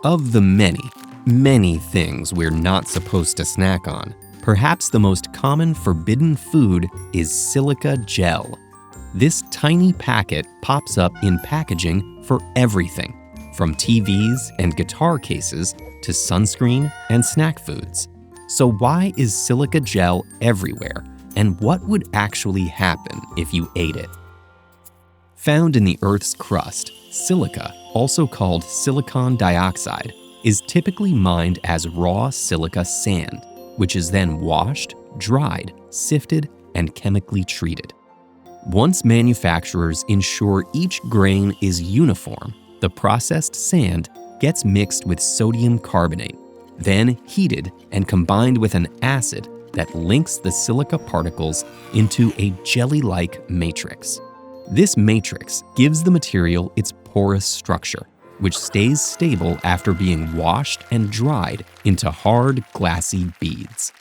Of the many, many things we're not supposed to snack on, perhaps the most common forbidden food is silica gel. This tiny packet pops up in packaging for everything, from TVs and guitar cases to sunscreen and snack foods. So why is silica gel everywhere, and what would actually happen if you ate it? Found in the Earth's crust, silica, also called silicon dioxide, is typically mined as raw silica sand, which is then washed, dried, sifted, and chemically treated. Once manufacturers ensure each grain is uniform, the processed sand gets mixed with sodium carbonate, then heated and combined with an acid that links the silica particles into a jelly-like matrix. This matrix gives the material its porous structure, which stays stable after being washed and dried into hard, glassy beads.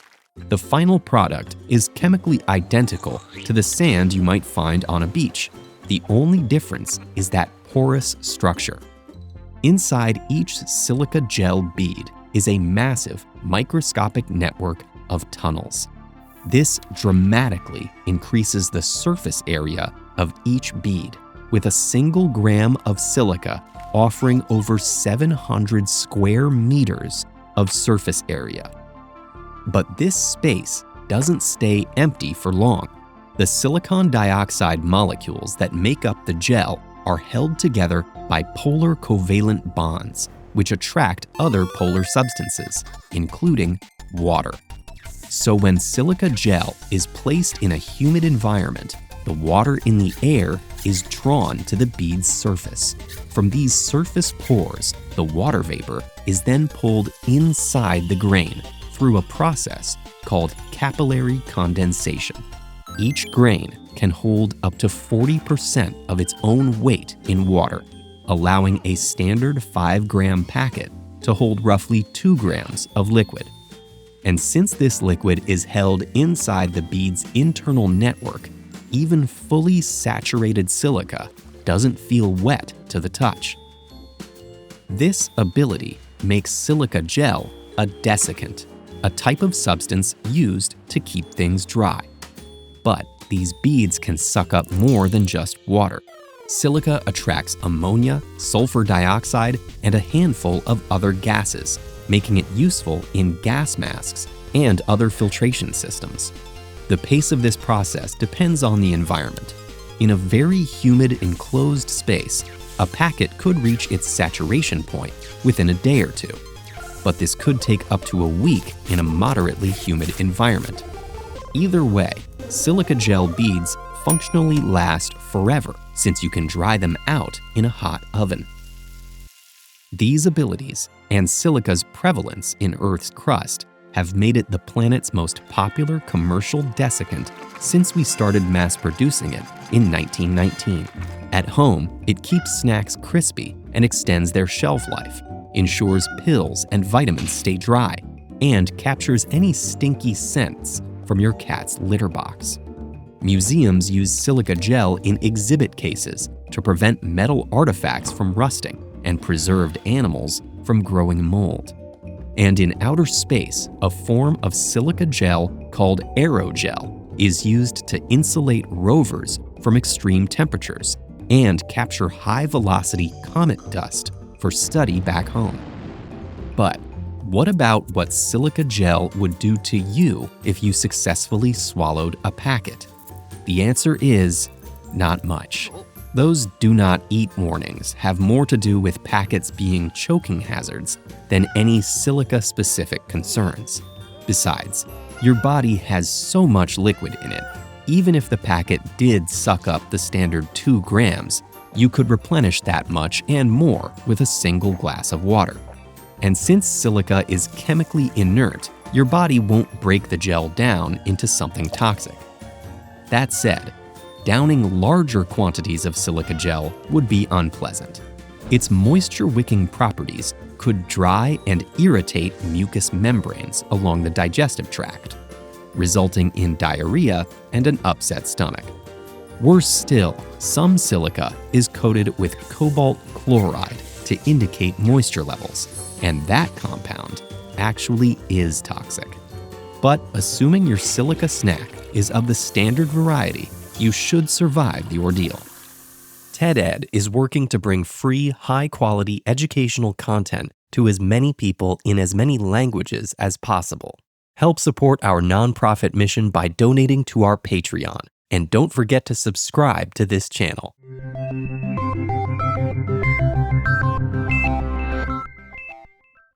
The final product is chemically identical to the sand you might find on a beach. The only difference is that porous structure. Inside each silica gel bead is a massive microscopic network of tunnels. This dramatically increases the surface area of each bead, with a single gram of silica offering over 700 square meters of surface area. But this space doesn't stay empty for long. The silicon dioxide molecules that make up the gel are held together by polar covalent bonds, which attract other polar substances, including water. So when silica gel is placed in a humid environment, the water in the air is drawn to the bead's surface. From these surface pores, the water vapor is then pulled inside the grain through a process called capillary condensation. Each grain can hold up to 40% of its own weight in water, allowing a standard 5-gram packet to hold roughly 2 grams of liquid. And since this liquid is held inside the bead's internal network, even fully saturated silica doesn't feel wet to the touch. This ability makes silica gel a desiccant, a type of substance used to keep things dry. But these beads can suck up more than just water. Silica attracts ammonia, sulfur dioxide, and a handful of other gases, making it useful in gas masks and other filtration systems. The pace of this process depends on the environment. In a very humid enclosed space, a packet could reach its saturation point within a day or two. But this could take up to a week in a moderately humid environment. Either way, silica gel beads functionally last forever since you can dry them out in a hot oven. These abilities and silica's prevalence in Earth's crust have made it the planet's most popular commercial desiccant since we started mass producing it in 1919. At home, it keeps snacks crispy and extends their shelf life, ensures pills and vitamins stay dry, and captures any stinky scents from your cat's litter box. Museums use silica gel in exhibit cases to prevent metal artifacts from rusting and preserved animals from growing mold. And in outer space, a form of silica gel called aerogel is used to insulate rovers from extreme temperatures and capture high-velocity comet dust for study back home. But what about what silica gel would do to you if you successfully swallowed a packet? The answer is not much. Those do not eat warnings have more to do with packets being choking hazards than any silica-specific concerns. Besides, your body has so much liquid in it, even if the packet did suck up the standard 2 grams, you could replenish that much and more with a single glass of water. And since silica is chemically inert, your body won't break the gel down into something toxic. That said, downing larger quantities of silica gel would be unpleasant. Its moisture-wicking properties could dry and irritate mucous membranes along the digestive tract, resulting in diarrhea and an upset stomach. Worse still, some silica is coated with cobalt chloride, to indicate moisture levels, and that compound actually is toxic. But assuming your silica snack is of the standard variety, you should survive the ordeal. TED-Ed is working to bring free, high-quality educational content to as many people in as many languages as possible. Help support our nonprofit mission by donating to our Patreon, and don't forget to subscribe to this channel.